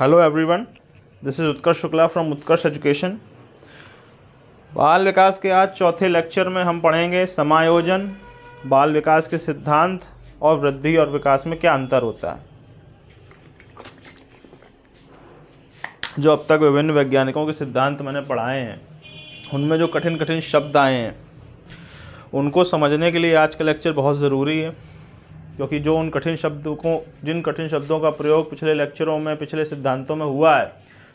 Hello everyone, this is Utkarsh Shukla from Utkarsh education. बाल विकास के आज चौथे लेक्चर में हम पढ़ेंगे समायोजन, बाल विकास के सिद्धांत और वृद्धि और विकास में क्या अंतर होता है। जो अब तक विभिन्न वैज्ञानिकों के सिद्धांत मैंने पढ़ाए हैं उनमें जो कठिन कठिन शब्द आए हैं उनको समझने के लिए आज का लेक्चर बहुत ज़रूरी है, क्योंकि जो जिन कठिन शब्दों का प्रयोग पिछले लेक्चरों में, पिछले सिद्धांतों में हुआ है,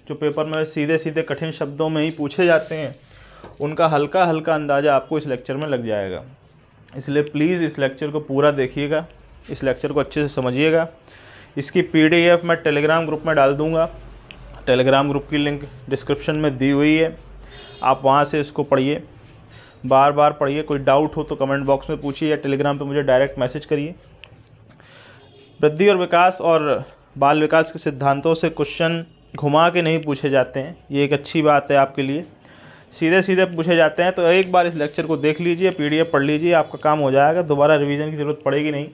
जो पेपर में सीधे सीधे कठिन शब्दों में ही पूछे जाते हैं, उनका हल्का हल्का अंदाज़ा आपको इस लेक्चर में लग जाएगा। इसलिए प्लीज़ इस लेक्चर को पूरा देखिएगा, इस लेक्चर को अच्छे से समझिएगा। इसकी PDF मैं टेलीग्राम ग्रुप में डाल दूँगा। टेलीग्राम ग्रुप की लिंक डिस्क्रिप्शन में दी हुई है, आप वहाँ से इसको पढ़िए, बार बार पढ़िए। कोई डाउट हो तो कमेंट बॉक्स में पूछिए या टेलीग्राम पे मुझे डायरेक्ट मैसेज करिए। वृद्धि और विकास और बाल विकास के सिद्धांतों से क्वेश्चन घुमा के नहीं पूछे जाते हैं, ये एक अच्छी बात है आपके लिए। सीधे सीधे पूछे जाते हैं, तो एक बार इस लेक्चर को देख लीजिए, PDF पढ़ लीजिए, आपका काम हो जाएगा। दोबारा रिवीजन की ज़रूरत पड़ेगी नहीं।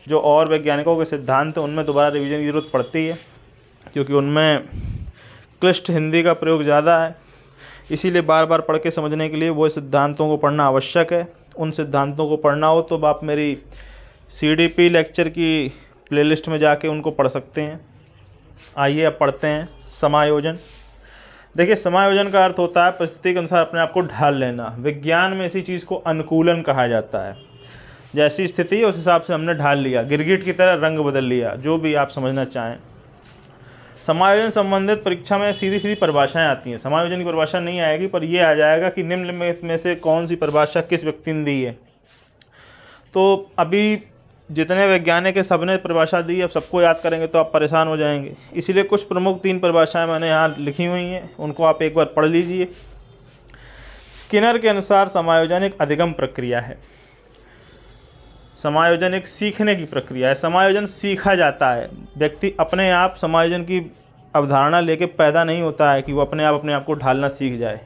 जो और वैज्ञानिकों के सिद्धांत हैं उनमें दोबारा रिवीजन की ज़रूरत पड़ती है, क्योंकि उनमें क्लिष्ट हिंदी का प्रयोग ज़्यादा है। इसीलिए बार बार पढ़ के समझने के लिए वो सिद्धांतों को पढ़ना आवश्यक है। उन सिद्धांतों को पढ़ना हो तो आप मेरी CDP लेक्चर की प्लेलिस्ट में जाके उनको पढ़ सकते हैं। आइए अब पढ़ते हैं समायोजन। देखिए, समायोजन का अर्थ होता है परिस्थिति के अनुसार अपने आप को ढाल लेना। विज्ञान में इसी चीज़ को अनुकूलन कहा जाता है। जैसी स्थिति है उस हिसाब से हमने ढाल लिया, गिरगिट की तरह रंग बदल लिया, जो भी आप समझना चाहें। समायोजन संबंधित परीक्षा में सीधी सीधी परिभाषाएं आती हैं। समायोजन की परिभाषा नहीं आएगी, पर यह आ जाएगा कि निम्न में से कौन सी परिभाषा किस व्यक्ति ने दी है। तो अभी जितने वैज्ञानिक है सबने परिभाषा दी, अब सबको याद करेंगे तो आप परेशान हो जाएंगे। इसीलिए कुछ प्रमुख 3 परिभाषाएं मैंने यहाँ लिखी हुई हैं, उनको आप एक बार पढ़ लीजिए। स्किनर के अनुसार समायोजन एक अधिगम प्रक्रिया है। समायोजन एक सीखने की प्रक्रिया है। समायोजन सीखा जाता है। व्यक्ति अपने आप समायोजन की अवधारणा लेके पैदा नहीं होता है कि वो अपने आप को ढालना सीख जाए।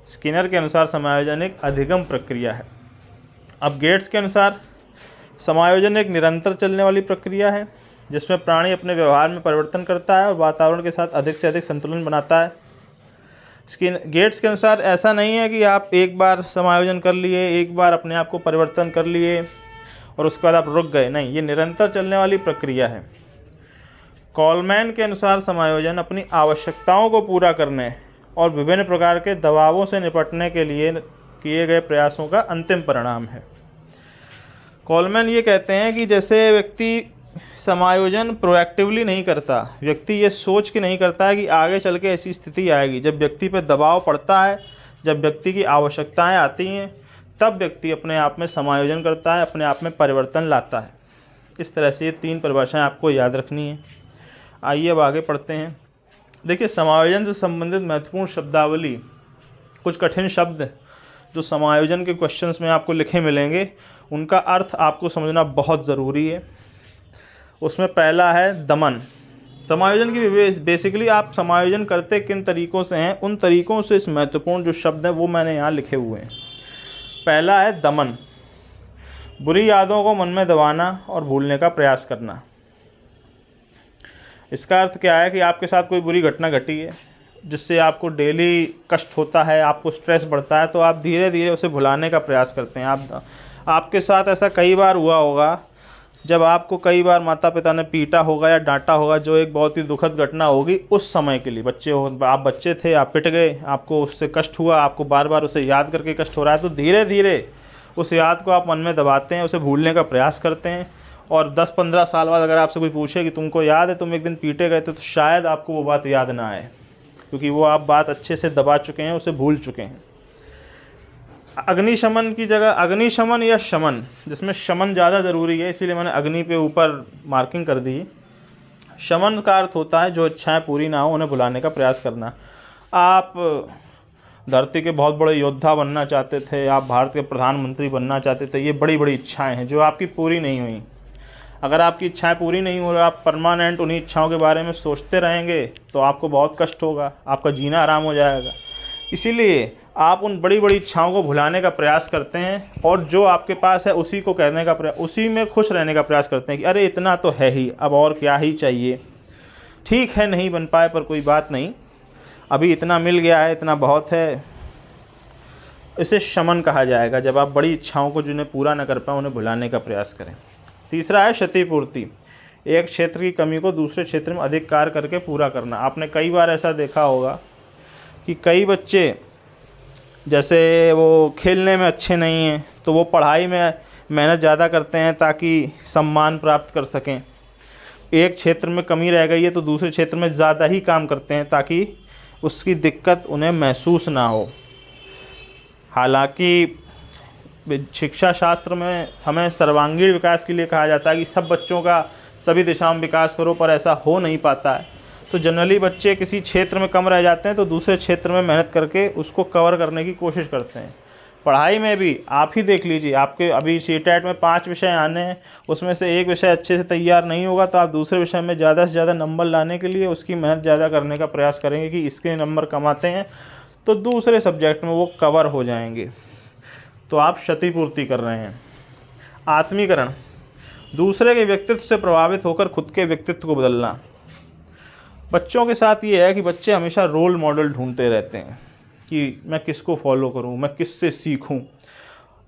स्किनर के अनुसार समायोजन एक अधिगम प्रक्रिया है। अब गेट्स के अनुसार समायोजन एक निरंतर चलने वाली प्रक्रिया है, जिसमें प्राणी अपने व्यवहार में परिवर्तन करता है और वातावरण के साथ अधिक से अधिक संतुलन बनाता है। गेट्स के अनुसार ऐसा नहीं है कि आप एक बार समायोजन कर लिए, एक बार अपने आप को परिवर्तन कर लिए और उसके बाद आप रुक गए। नहीं, ये निरंतर चलने वाली प्रक्रिया है। कॉलमैन के अनुसार समायोजन अपनी आवश्यकताओं को पूरा करने और विभिन्न प्रकार के दबावों से निपटने के लिए किए गए प्रयासों का अंतिम परिणाम है। कॉलमैन ये कहते हैं कि जैसे व्यक्ति समायोजन प्रोएक्टिवली नहीं करता, व्यक्ति ये सोच के नहीं करता है कि आगे चल के ऐसी स्थिति आएगी। जब व्यक्ति पे दबाव पड़ता है, जब व्यक्ति की आवश्यकताएं आती हैं, तब व्यक्ति अपने आप में समायोजन करता है, अपने आप में परिवर्तन लाता है। इस तरह से ये 3 परिभाषाएं आपको याद रखनी है। आइए अब आगे पढ़ते हैं। देखिए, समायोजन से संबंधित महत्वपूर्ण शब्दावली, कुछ कठिन शब्द जो समायोजन के क्वेश्चंस में आपको लिखे मिलेंगे, उनका अर्थ आपको समझना बहुत ज़रूरी है। उसमें पहला है दमन। समायोजन की बेसिकली आप समायोजन करते किन तरीक़ों से हैं, उन तरीक़ों से इस महत्वपूर्ण जो शब्द हैं वो मैंने यहाँ लिखे हुए हैं। पहला है दमन, बुरी यादों को मन में दबाना और भूलने का प्रयास करना। इसका अर्थ क्या है कि आपके साथ कोई बुरी घटना घटी है जिससे आपको डेली कष्ट होता है, आपको स्ट्रेस बढ़ता है, तो आप धीरे धीरे उसे भुलाने का प्रयास करते हैं। आपके साथ ऐसा कई बार हुआ होगा, जब आपको कई बार माता पिता ने पीटा होगा या डांटा होगा, जो एक बहुत ही दुखद घटना होगी उस समय के लिए। आप बच्चे थे, आप पिट गए, आपको उससे कष्ट हुआ, आपको बार बार उसे याद करके कष्ट हो रहा है, तो धीरे धीरे उस याद को आप मन में दबाते हैं, उसे भूलने का प्रयास करते हैं। और 10-15 साल बाद अगर आपसे कोई पूछे कि तुमको याद है तुम एक दिन पीटे गए थे, तो शायद आपको वो बात याद ना आए, क्योंकि वो आप बात अच्छे से दबा चुके हैं, उसे भूल चुके हैं। अग्निशमन की जगह अग्निशमन या शमन, जिसमें शमन ज़्यादा ज़रूरी है, इसीलिए मैंने अग्नि पे ऊपर मार्किंग कर दी। शमन का अर्थ होता है जो इच्छाएं पूरी ना हो उन्हें भुलाने का प्रयास करना। आप धरती के बहुत बड़े योद्धा बनना चाहते थे, आप भारत के प्रधानमंत्री बनना चाहते थे, ये बड़ी बड़ी इच्छाएँ हैं जो आपकी पूरी नहीं हुई। अगर आपकी इच्छाएं पूरी नहीं हो और आप परमानेंट उन्हीं इच्छाओं के बारे में सोचते रहेंगे तो आपको बहुत कष्ट होगा, आपका जीना आराम हो जाएगा। इसीलिए आप उन बड़ी बड़ी इच्छाओं को भुलाने का प्रयास करते हैं और जो आपके पास है उसी को कहने का प्रयास, उसी में खुश रहने का प्रयास करते हैं कि अरे इतना तो है ही, अब और क्या ही चाहिए। ठीक है नहीं बन पाए पर कोई बात नहीं, अभी इतना मिल गया है, इतना बहुत है। इसे शमन कहा जाएगा, जब आप बड़ी इच्छाओं को जिन्हें पूरा न कर पाए उन्हें भुलाने का प्रयास करें। तीसरा है क्षतिपूर्ति, एक क्षेत्र की कमी को दूसरे क्षेत्र में अधिक कार्य करके पूरा करना। आपने कई बार ऐसा देखा होगा कि कई बच्चे जैसे वो खेलने में अच्छे नहीं हैं तो वो पढ़ाई में मेहनत ज़्यादा करते हैं ताकि सम्मान प्राप्त कर सकें। एक क्षेत्र में कमी रह गई है तो दूसरे क्षेत्र में ज़्यादा ही काम करते हैं ताकि उसकी दिक्कत उन्हें महसूस ना हो। हालांकि शिक्षा शास्त्र में हमें सर्वांगीण विकास के लिए कहा जाता है कि सब बच्चों का सभी दिशाओं में विकास करो, पर ऐसा हो नहीं पाता है। तो जनरली बच्चे किसी क्षेत्र में कम रह जाते हैं तो दूसरे क्षेत्र में मेहनत करके उसको कवर करने की कोशिश करते हैं। पढ़ाई में भी आप ही देख लीजिए, आपके अभी सीटेट में 5 विषय आने हैं, उसमें से एक विषय अच्छे से तैयार नहीं होगा तो आप दूसरे विषय में ज़्यादा से ज़्यादा नंबर लाने के लिए उसकी मेहनत ज़्यादा करने का प्रयास करेंगे कि इसके नंबर कम आते हैं तो दूसरे सब्जेक्ट में वो कवर हो जाएंगे। तो आप क्षतिपूर्ति कर रहे हैं। आत्मीकरण, दूसरे के व्यक्तित्व से प्रभावित होकर खुद के व्यक्तित्व को बदलना। बच्चों के साथ ये है कि बच्चे हमेशा रोल मॉडल ढूंढते रहते हैं कि मैं किसको फॉलो करूं, मैं किससे सीखूं।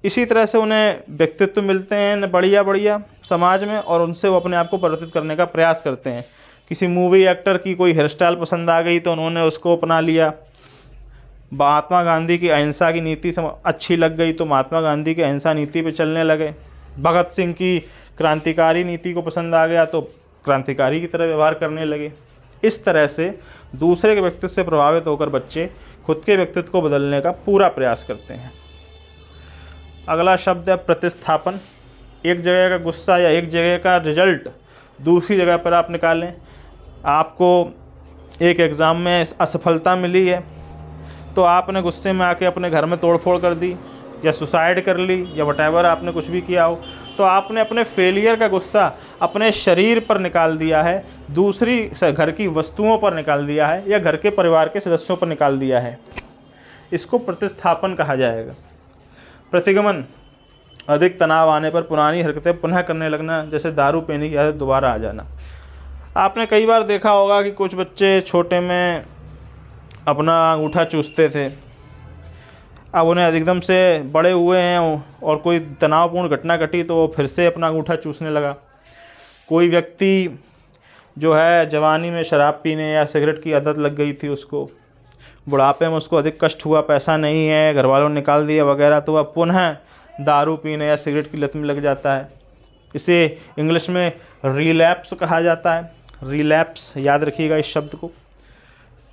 इसी तरह से उन्हें व्यक्तित्व मिलते हैं बढ़िया बढ़िया समाज में और उनसे वो अपने आप को परिवर्तित करने का प्रयास करते हैं। किसी मूवी एक्टर की कोई हेयर स्टाइल पसंद आ गई तो उन्होंने उसको अपना लिया। महात्मा गांधी की अहिंसा की नीति अच्छी लग गई तो महात्मा गांधी की अहिंसा नीति पे चलने लगे। भगत सिंह की क्रांतिकारी नीति को पसंद आ गया तो क्रांतिकारी की तरह व्यवहार करने लगे। इस तरह से दूसरे के व्यक्तित्व से प्रभावित होकर बच्चे खुद के व्यक्तित्व को बदलने का पूरा प्रयास करते हैं। अगला शब्द है प्रतिस्थापन। एक जगह का गुस्सा या एक जगह का रिजल्ट दूसरी जगह पर आप निकालें। आपको एक एग्ज़ाम में असफलता मिली है तो आपने गुस्से में आके अपने घर में तोड़फोड़ कर दी या सुसाइड कर ली या वटएवर आपने कुछ भी किया हो, तो आपने अपने फेलियर का गुस्सा अपने शरीर पर निकाल दिया है, दूसरी घर की वस्तुओं पर निकाल दिया है या घर के परिवार के सदस्यों पर निकाल दिया है। इसको प्रतिस्थापन कहा जाएगा। प्रतिगमन, अधिक तनाव आने पर पुरानी हरकतें पुनः करने लगना, जैसे दारू पीने की आदत दोबारा आ जाना। आपने कई बार देखा होगा कि कुछ बच्चे छोटे में अपना अंगूठा चूसते थे, अब उन्हें एकदम से बड़े हुए हैं और कोई तनावपूर्ण घटना घटी तो वो फिर से अपना अंगूठा चूसने लगा। कोई व्यक्ति जो है जवानी में शराब पीने या सिगरेट की आदत लग गई थी उसको, बुढ़ापे में उसको अधिक कष्ट हुआ, पैसा नहीं है, घर वालों ने निकाल दिया वगैरह, तो वह पुनः दारू पीने या सिगरेट की लत में लग जाता है। इसे इंग्लिश में रिलैप्स कहा जाता है। रिलैप्स याद रखिएगा इस शब्द को।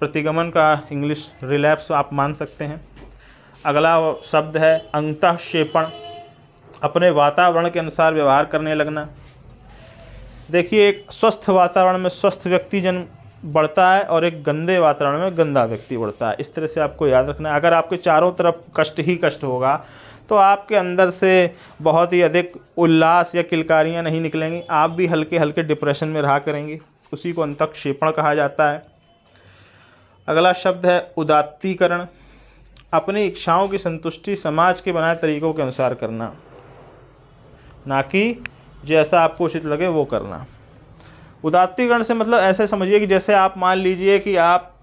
प्रतिगमन का इंग्लिश रिलैप्स आप मान सकते हैं। अगला शब्द है अंतःक्षेपण, अपने वातावरण के अनुसार व्यवहार करने लगना। देखिए, एक स्वस्थ वातावरण में स्वस्थ व्यक्ति जन्म बढ़ता है और एक गंदे वातावरण में गंदा व्यक्ति बढ़ता है। इस तरह से आपको याद रखना है। अगर आपके चारों तरफ कष्ट ही कष्ट होगा तो आपके अंदर से बहुत ही अधिक उल्लास या किलकारियाँ नहीं निकलेंगी, आप भी हल्के हल्के डिप्रेशन में रहा करेंगे। उसी को अंतःक्षेपण कहा जाता है। अगला शब्द है उदात्तीकरण, अपनी इच्छाओं की संतुष्टि समाज के बनाए तरीकों के अनुसार करना, ना कि जैसा आपको उचित लगे वो करना। उदात्तीकरण से मतलब ऐसे समझिए कि जैसे आप मान लीजिए कि आप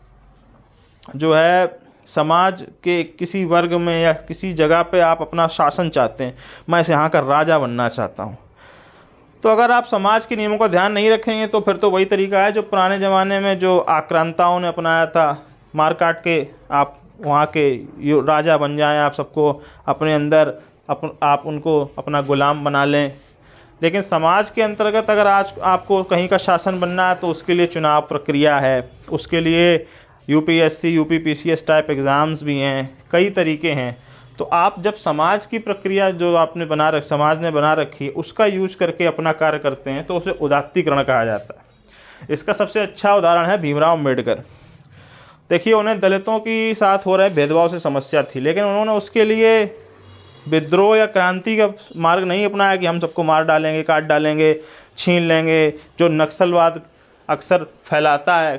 जो है समाज के किसी वर्ग में या किसी जगह पे आप अपना शासन चाहते हैं, मैं यहाँ का राजा बनना चाहता हूँ। तो अगर आप समाज के नियमों का ध्यान नहीं रखेंगे तो फिर तो वही तरीका है जो पुराने ज़माने में जो आक्रांताओं ने अपनाया था, मार काट के आप वहाँ के राजा बन जाएं, आप सबको अपने अंदर आप उनको अपना गुलाम बना लें। लेकिन समाज के अंतर्गत अगर आज आपको कहीं का शासन बनना है तो उसके लिए चुनाव प्रक्रिया है, उसके लिए यूपीएससी यूपीपीसीएस टाइप एग्ज़ाम्स भी हैं, कई तरीके हैं। तो आप जब समाज की प्रक्रिया जो आपने समाज ने बना रखी है उसका यूज करके अपना कार्य करते हैं तो उसे उदात्तीकरण कहा जाता है। इसका सबसे अच्छा उदाहरण है भीमराव अम्बेडकर। देखिए, उन्हें दलितों के साथ हो रहे भेदभाव से समस्या थी, लेकिन उन्होंने उसके लिए विद्रोह या क्रांति का मार्ग नहीं अपनाया कि हम सबको मार डालेंगे, काट डालेंगे, छीन लेंगे, जो नक्सलवाद अक्सर फैलाता है।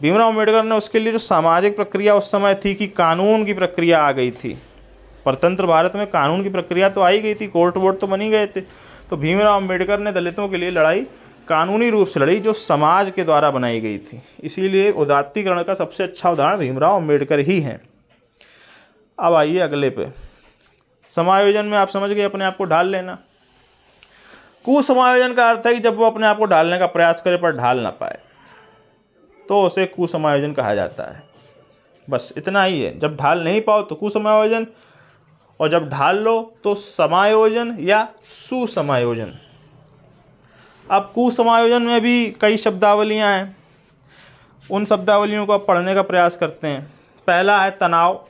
भीमराव अम्बेडकर ने उसके लिए जो सामाजिक प्रक्रिया उस समय थी कि कानून की प्रक्रिया आ गई थी। परतंत्र भारत में कानून की प्रक्रिया तो आई गई थी, कोर्ट वोट तो बनी गए थे। तो भीमराव अम्बेडकर ने दलितों के लिए लड़ाई कानूनी रूप से लड़ी जो समाज के द्वारा बनाई गई थी। इसीलिए उदात्तीकरण का सबसे अच्छा उदाहरण भीमराव अम्बेडकर ही हैं। अब आइए अगले पे। समायोजन में आप समझ गए अपने आप को ढाल लेना। कुसमायोजन का अर्थ है कि जब वो अपने आप को ढालने का प्रयास करे पर ढाल ना पाए तो उसे कुसमायोजन कहा जाता है। बस इतना ही है, जब ढाल नहीं पाओ तो कुसमायोजन, और जब ढाल लो तो समायोजन या सुसमायोजन। अब कुसमायोजन में भी कई शब्दावलियां हैं, उन शब्दावलियों को आप पढ़ने का प्रयास करते हैं। पहला है तनाव,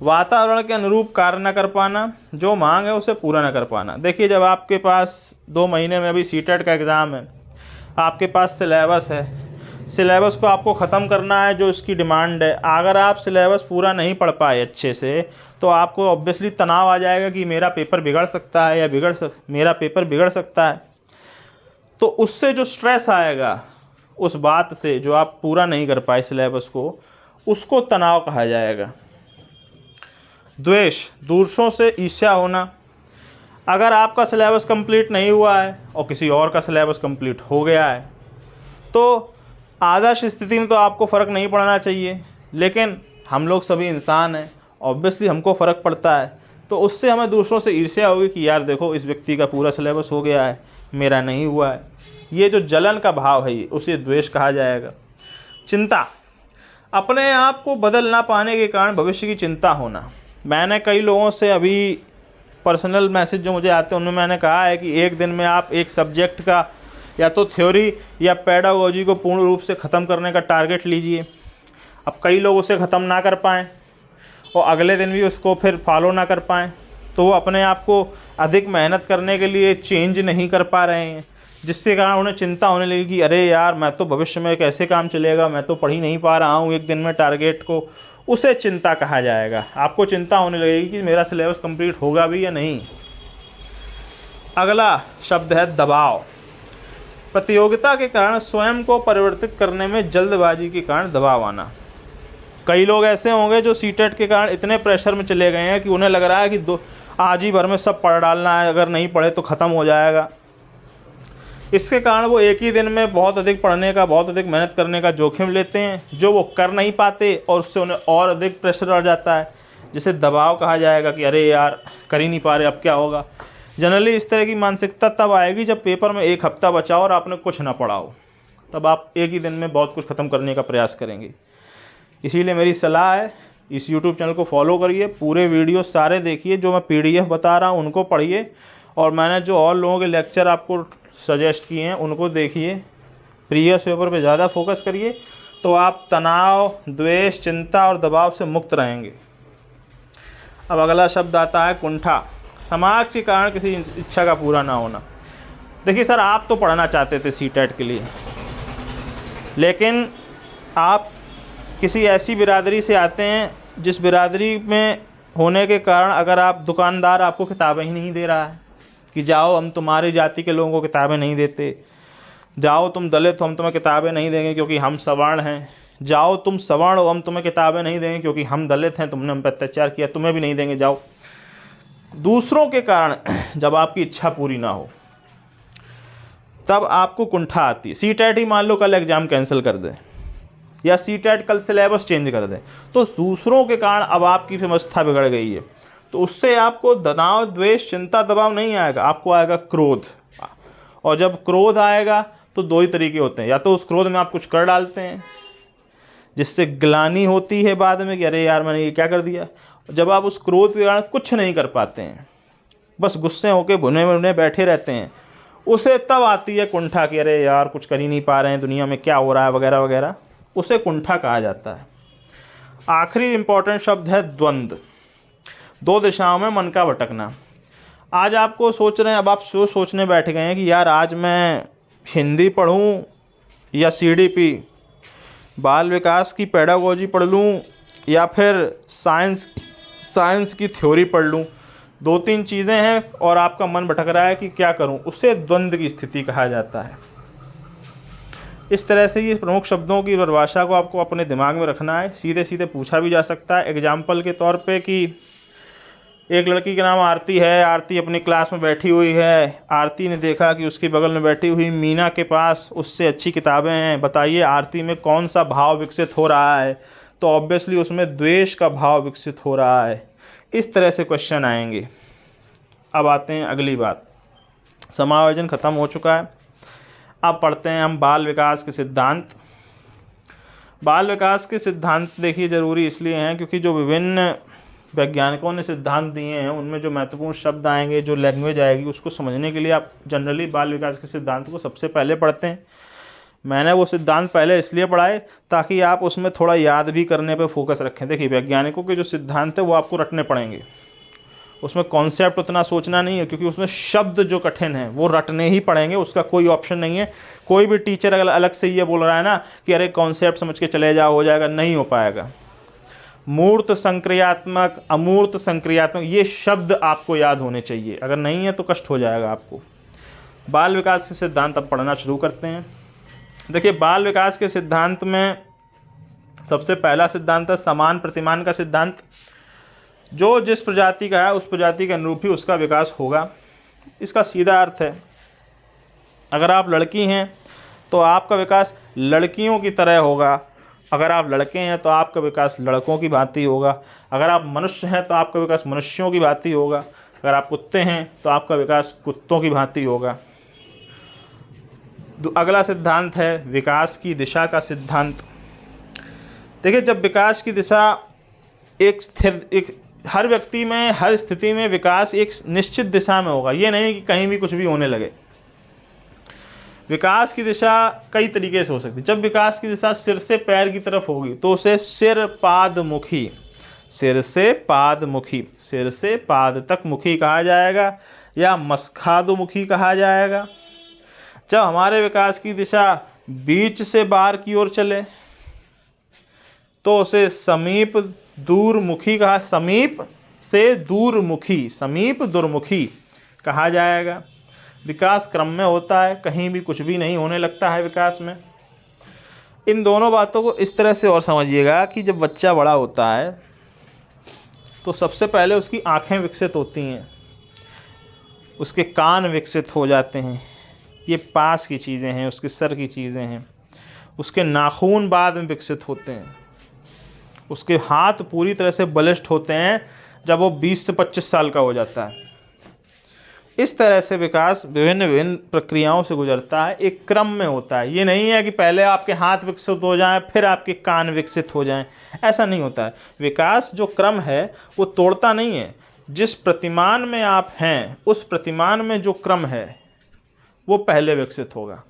वातावरण के अनुरूप कार्य न कर पाना, जो मांग है उसे पूरा न कर पाना। देखिए, जब आपके पास 2 महीने में अभी सीटेट का एग्ज़ाम है, आपके पास सिलेबस है, सिलेबस को आपको ख़त्म करना है जो इसकी डिमांड है। अगर आप सिलेबस पूरा नहीं पढ़ पाए अच्छे से तो आपको ऑब्वियसली तनाव आ जाएगा कि मेरा पेपर बिगड़ सकता है या मेरा पेपर बिगड़ सकता है। तो उससे जो स्ट्रेस आएगा उस बात से जो आप पूरा नहीं कर पाए सिलेबस को, उसको तनाव कहा जाएगा। द्वेष, दूसरों से ईर्ष्या होना। अगर आपका सिलेबस कंप्लीट नहीं हुआ है और किसी और का सिलेबस कंप्लीट हो गया है तो आदर्श स्थिति में तो आपको फ़र्क नहीं पड़ना चाहिए, लेकिन हम लोग सभी इंसान हैं, ऑब्वियसली हमको फ़र्क पड़ता है। तो उससे हमें दूसरों से ईर्ष्या होगी कि यार देखो इस व्यक्ति का पूरा सिलेबस हो गया है, मेरा नहीं हुआ है। ये जो जलन का भाव है उसे द्वेष कहा जाएगा। चिंता, अपने आप को बदल ना पाने के कारण भविष्य की चिंता होना। मैंने कई लोगों से अभी पर्सनल मैसेज जो मुझे आते हैं उनमें मैंने कहा है कि एक दिन में आप एक सब्जेक्ट का या तो थ्योरी या पेडागोजी को पूर्ण रूप से ख़त्म करने का टारगेट लीजिए। अब कई लोग उसे ख़त्म ना कर पाएँ और अगले दिन भी उसको फिर फॉलो ना कर पाएँ, तो वो अपने आप को अधिक मेहनत करने के लिए चेंज नहीं कर पा रहे हैं, जिसके कारण उन्हें चिंता होने लगी कि अरे यार मैं तो भविष्य में कैसे काम चलेगा, मैं तो पढ़ ही नहीं पा रहा हूँ एक दिन में टारगेट को। उसे चिंता कहा जाएगा। आपको चिंता होने लगेगी कि मेरा सिलेबस कंप्लीट होगा भी या नहीं। अगला शब्द है दबाव। प्रतियोगिता के कारण स्वयं को परिवर्तित करने में जल्दबाजी के कारण दबाव आना। कई लोग ऐसे होंगे जो सीटेट के कारण इतने प्रेशर में चले गए हैं कि उन्हें लग रहा है कि आज ही भर में सब पढ़ डालना है, अगर नहीं पढ़े तो ख़त्म हो जाएगा। इसके कारण वो एक ही दिन में बहुत अधिक पढ़ने का, बहुत अधिक मेहनत करने का जोखिम लेते हैं, जो वो कर नहीं पाते और उससे उन्हें और अधिक प्रेशर आ जाता है, जिसे दबाव कहा जाएगा कि अरे यार कर ही नहीं पा रहे, अब क्या होगा। जनरली इस तरह की मानसिकता तब आएगी जब पेपर में 1 हफ्ता बचा और आपने कुछ ना पढ़ा हो, तब आप एक ही दिन में बहुत कुछ ख़त्म करने का प्रयास करेंगे। इसीलिए मेरी सलाह है, इस YouTube चैनल को फॉलो करिए, पूरे वीडियो सारे देखिए, जो मैं PDF बता रहा हूँ उनको पढ़िए, और मैंने जो और लोगों के लेक्चर आपको सजेस्ट किए हैं उनको देखिए। प्रीवियस पेपर पे ज़्यादा फोकस करिए, तो आप तनाव, द्वेष, चिंता और दबाव से मुक्त रहेंगे। अब अगला शब्द आता है कुंठा। समाज के कारण किसी इच्छा का पूरा ना होना। देखिए सर, आप तो पढ़ना चाहते थे सीटेट के लिए, लेकिन आप किसी ऐसी बिरादरी से आते हैं जिस बिरादरी में होने के कारण अगर आप दुकानदार आपको किताबें ही नहीं दे रहा है कि जाओ हम तुम्हारी जाति के लोगों को किताबें नहीं देते, जाओ तुम दलित हो हम तुम्हें किताबें नहीं देंगे क्योंकि हम सवर्ण हैं, जाओ तुम सवर्ण हो हम तुम्हें किताबें नहीं देंगे क्योंकि हम दलित हैं, तुमने हम पर अत्याचार किया, तुम्हें भी नहीं देंगे, जाओ। दूसरों के कारण जब आपकी इच्छा पूरी ना हो तब आपको कुंठा आती है। सीटेट ही मान लो कल एग्ज़ाम कैंसिल कर दे या सीटेट कल सिलेबस चेंज कर दे, तो दूसरों के कारण अब आपकी व्यवस्था बिगड़ गई है, तो उससे आपको तनाव, द्वेष, चिंता, दबाव नहीं आएगा, आपको आएगा क्रोध। और जब क्रोध आएगा तो 2 ही तरीके होते हैं, या तो उस क्रोध में आप कुछ कर डालते हैं जिससे ग्लानि होती है बाद में कि अरे यार मैंने ये क्या कर दिया। जब आप उस क्रोध के कारण कुछ नहीं कर पाते हैं, बस गुस्से होकर भुने भुने बैठे रहते हैं, उसे तब आती है कुंठा कि अरे यार कुछ कर ही नहीं पा रहे हैं, दुनिया में क्या हो रहा है वगैरह वगैरह, उसे कुंठा कहा जाता है। आखिरी इंपॉर्टेंट शब्द है द्वंद्व। 2 दिशाओं में मन का भटकना। आज आपको सोच रहे हैं, अब आप सोचने बैठ गए हैं कि यार आज मैं हिंदी पढ़ूं या CDP बाल विकास की पेडागोजी पढ़ लूं या फिर साइंस की थ्योरी पढ़ लूं। 2-3 चीज़ें हैं और आपका मन भटक रहा है कि क्या करूं, उसे द्वंद्व की स्थिति कहा जाता है। इस तरह से ये प्रमुख शब्दों की परिभाषा को आपको अपने दिमाग में रखना है। सीधे सीधे पूछा भी जा सकता है एग्जाम्पल के तौर पे कि एक लड़की का नाम आरती है। आरती अपनी क्लास में बैठी हुई है। आरती ने देखा कि उसके बगल में बैठी हुई मीना के पास उससे अच्छी किताबें हैं। बताइए आरती में कौन सा भाव विकसित हो रहा है? तो ऑब्वियसली उसमें द्वेष का भाव विकसित हो रहा है। इस तरह से क्वेश्चन आएंगे। अब आते हैं अगली बात। समायोजन खत्म हो चुका है। अब पढ़ते हैं हम बाल विकास के सिद्धांत। बाल विकास के सिद्धांत देखिए ज़रूरी इसलिए हैं क्योंकि जो विभिन्न वैज्ञानिकों ने सिद्धांत दिए हैं उनमें जो महत्वपूर्ण शब्द आएंगे, जो लैंग्वेज आएगी, उसको समझने के लिए आप जनरली बाल विकास के सिद्धांत को सबसे पहले पढ़ते हैं। मैंने वो सिद्धांत पहले इसलिए पढ़ाए ताकि आप उसमें थोड़ा याद भी करने पर फोकस रखें। देखिए वैज्ञानिकों के जो सिद्धांत है वो आपको रटने पड़ेंगे। उसमें कॉन्सेप्ट उतना सोचना नहीं है क्योंकि उसमें शब्द जो कठिन हैं वो रटने ही पड़ेंगे, उसका कोई ऑप्शन नहीं है। कोई भी टीचर अगर अलग से ये बोल रहा है ना कि अरे कॉन्सेप्ट समझ के चले जाओ हो जाएगा, नहीं हो पाएगा। मूर्त संक्रियात्मक, अमूर्त संक्रियात्मक, ये शब्द आपको याद होने चाहिए। अगर नहीं है तो कष्ट हो जाएगा आपको। बाल विकास के सिद्धांत अब पढ़ना शुरू करते हैं। देखिए बाल विकास के सिद्धांत में सबसे पहला सिद्धांत है समान प्रतिमान का सिद्धांत। जो जिस प्रजाति का है उस प्रजाति के अनुरूप ही उसका विकास होगा। इसका सीधा अर्थ है, अगर आप लड़की हैं तो आपका विकास लड़कियों की तरह होगा, अगर आप लड़के हैं तो आपका विकास लड़कों की भांति होगा, अगर आप मनुष्य हैं तो आपका विकास मनुष्यों की भांति होगा, अगर आप कुत्ते हैं तो आपका विकास कुत्तों की भांति होगा। अगला सिद्धांत है विकास की दिशा का सिद्धांत। देखिए जब विकास की दिशा एक स्थिर, हर व्यक्ति में हर स्थिति में विकास एक निश्चित दिशा में होगा। ये नहीं कि कहीं भी कुछ भी होने लगे। विकास की दिशा कई तरीके से हो सकती है। जब विकास की दिशा सिर से पैर की तरफ होगी तो उसे सिर पादमुखी, सिर से पादमुखी, सिर से पाद तक मुखी कहा जाएगा या मस्खादुमुखी कहा जाएगा। जब हमारे विकास की दिशा बीच से बाहर की ओर चले तो उसे समीप दूरमुखी कहा, समीप से दूरमुखी, समीप दूरमुखी कहा जाएगा। विकास क्रम में होता है, कहीं भी कुछ भी नहीं होने लगता है विकास में। इन दोनों बातों को इस तरह से और समझिएगा कि जब बच्चा बड़ा होता है तो सबसे पहले उसकी आँखें विकसित होती हैं, उसके कान विकसित हो जाते हैं, ये पास की चीज़ें हैं, उसके सर की चीज़ें हैं। उसके नाखून बाद में विकसित होते हैं, उसके हाथ पूरी तरह से बलिष्ठ होते हैं जब वो 20 से 25 साल का हो जाता है। इस तरह से विकास विभिन्न प्रक्रियाओं से गुजरता है, एक क्रम में होता है। ये नहीं है कि पहले आपके हाथ विकसित हो जाएं फिर आपके कान विकसित हो जाएं, ऐसा नहीं होता है। विकास जो क्रम है वो तोड़ता नहीं है। जिस प्रतिमान में आप हैं उस प्रतिमान में जो क्रम है वो पहले विकसित होगा।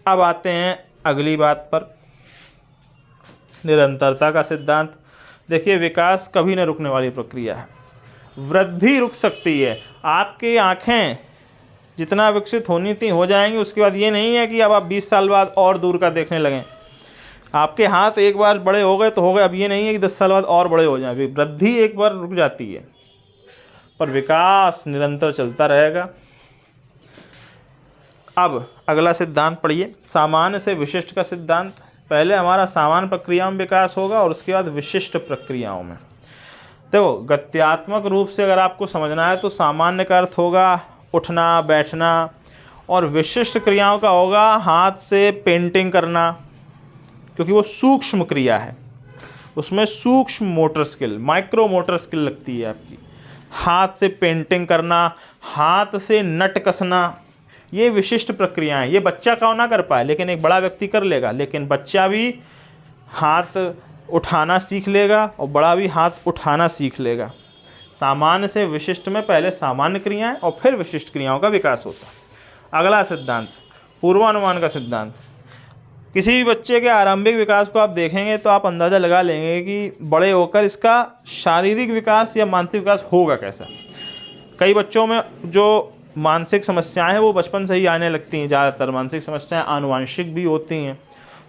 अब आते हैं अगली बात पर, निरंतरता का सिद्धांत। देखिए विकास कभी न रुकने वाली प्रक्रिया है। वृद्धि रुक सकती है, आपकी आँखें जितना विकसित होनी थी हो जाएंगी, उसके बाद ये नहीं है कि अब आप 20 साल बाद और दूर का देखने लगें। आपके हाथ एक बार बड़े हो गए तो हो गए, अब ये नहीं है कि 10 साल बाद और बड़े हो जाएं। वृद्धि एक बार रुक जाती है पर विकास निरंतर चलता रहेगा। अब अगला सिद्धांत पढ़िए, सामान्य से विशिष्ट का सिद्धांत। पहले हमारा सामान्य प्रक्रियाओं में विकास होगा और उसके बाद विशिष्ट प्रक्रियाओं में। देखो गत्यात्मक रूप से अगर आपको समझना है तो सामान्य का अर्थ होगा उठना बैठना, और विशिष्ट क्रियाओं का होगा हाथ से पेंटिंग करना, क्योंकि वो सूक्ष्म क्रिया है, उसमें सूक्ष्म motor skill, micro motor skill लगती है आपकी। हाथ से पेंटिंग करना, हाथ से नट कसना, ये विशिष्ट प्रक्रियाएं। ये बच्चा का ना कर पाए लेकिन एक बड़ा व्यक्ति कर लेगा, लेकिन बच्चा भी हाथ उठाना सीख लेगा और बड़ा भी हाथ उठाना सीख लेगा। सामान्य से विशिष्ट में पहले सामान्य क्रियाएं और फिर विशिष्ट क्रियाओं का विकास होता है। अगला सिद्धांत पूर्वानुमान का सिद्धांत। किसी भी बच्चे के आरंभिक विकास को आप देखेंगे तो आप अंदाज़ा लगा लेंगे कि बड़े होकर इसका शारीरिक विकास या मानसिक विकास होगा कैसा। कई बच्चों में जो मानसिक समस्याएं हैं वो बचपन से ही आने लगती हैं। ज़्यादातर मानसिक समस्याएं आनुवंशिक भी होती हैं,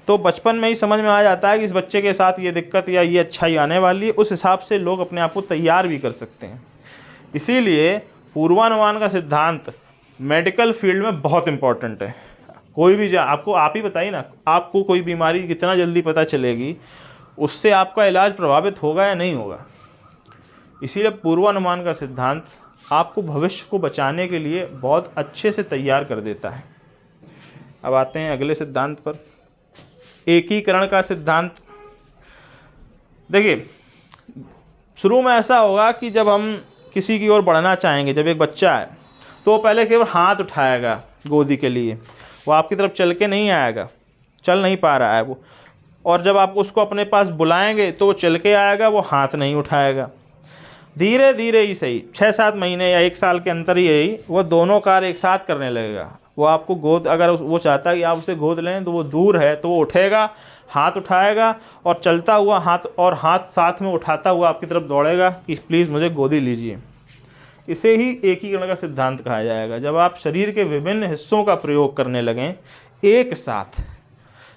तो बचपन में ही समझ में आ जाता है कि इस बच्चे के साथ ये दिक्कत या ये अच्छाई आने वाली है। उस हिसाब से लोग अपने आप को तैयार भी कर सकते हैं। इसीलिए पूर्वानुमान का सिद्धांत मेडिकल फील्ड में बहुत इम्पॉर्टेंट है। कोई भी आपको आप ही बताइए ना, आपको कोई बीमारी कितना जल्दी पता चलेगी, उससे आपका इलाज प्रभावित होगा या नहीं होगा। इसीलिए पूर्वानुमान का सिद्धांत आपको भविष्य को बचाने के लिए बहुत अच्छे से तैयार कर देता है। अब आते हैं अगले सिद्धांत पर, एकीकरण का सिद्धांत। देखिए, शुरू में ऐसा होगा कि जब हम किसी की ओर बढ़ना चाहेंगे, जब एक बच्चा है तो वो पहले केवल हाथ उठाएगा गोदी के लिए, वो आपकी तरफ चल के नहीं आएगा, चल नहीं पा रहा है वो। और जब आप उसको अपने पास बुलाएंगे तो वो चल के आएगा, वो हाथ नहीं उठाएगा। धीरे धीरे ही सही, 6-7 महीने या 1 साल के अंतर ही यही वो दोनों कार्य एक साथ करने लगेगा। वो आपको गोद, अगर वो चाहता है कि आप उसे गोद लें तो वो दूर है तो वो उठेगा, हाथ उठाएगा और चलता हुआ हाथ साथ में उठाता हुआ आपकी तरफ दौड़ेगा कि प्लीज़ मुझे गोदी लीजिए। इसे ही एकीकरण का सिद्धांत कहा जाएगा। जब आप शरीर के विभिन्न हिस्सों का प्रयोग करने लगें एक साथ,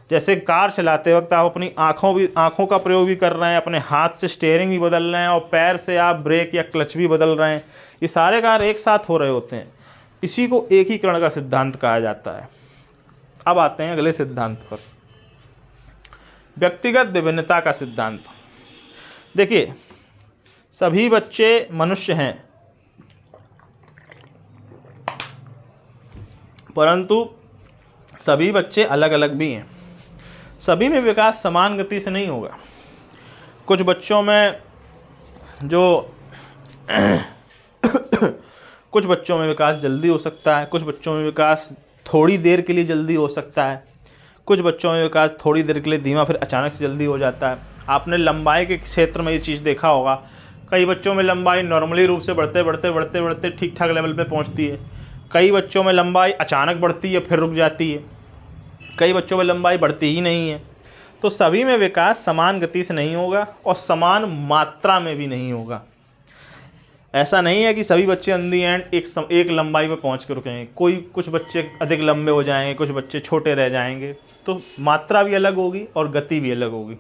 जैसे कार चलाते वक्त आप अपनी आँखों का प्रयोग भी कर रहे हैं, अपने हाथ से स्टीयरिंग भी बदल रहे हैं और पैर से आप ब्रेक या क्लच भी बदल रहे हैं, ये सारे कार्य एक साथ हो रहे होते हैं। इसी को एकीकरण का सिद्धांत कहा जाता है। अब आते हैं अगले सिद्धांत पर, व्यक्तिगत विभिन्नता का सिद्धांत। देखिए, सभी बच्चे मनुष्य हैं, परंतु सभी बच्चे अलग अलग भी हैं। सभी में विकास समान गति से नहीं होगा। कुछ बच्चों में कुछ बच्चों में विकास जल्दी हो सकता है, कुछ बच्चों में विकास थोड़ी देर के लिए जल्दी हो सकता है, कुछ बच्चों में विकास थोड़ी देर के लिए धीमा फिर अचानक से जल्दी हो जाता है। आपने लंबाई के क्षेत्र में ये चीज़ देखा होगा, कई बच्चों में लंबाई नॉर्मली रूप से बढ़ते ठीक ठाक लेवल पे पहुंचती है, कई बच्चों में लंबाई अचानक बढ़ती है फिर रुक जाती है, कई बच्चों में लंबाई बढ़ती ही नहीं है। तो सभी में विकास समान गति से नहीं होगा और समान मात्रा में भी नहीं होगा। ऐसा नहीं है कि सभी बच्चे इन दी एंड एक लंबाई पे पहुंच कर रुकेंगे। कुछ बच्चे अधिक लंबे हो जाएंगे, कुछ बच्चे छोटे रह जाएंगे, तो मात्रा भी अलग होगी और गति भी अलग होगी।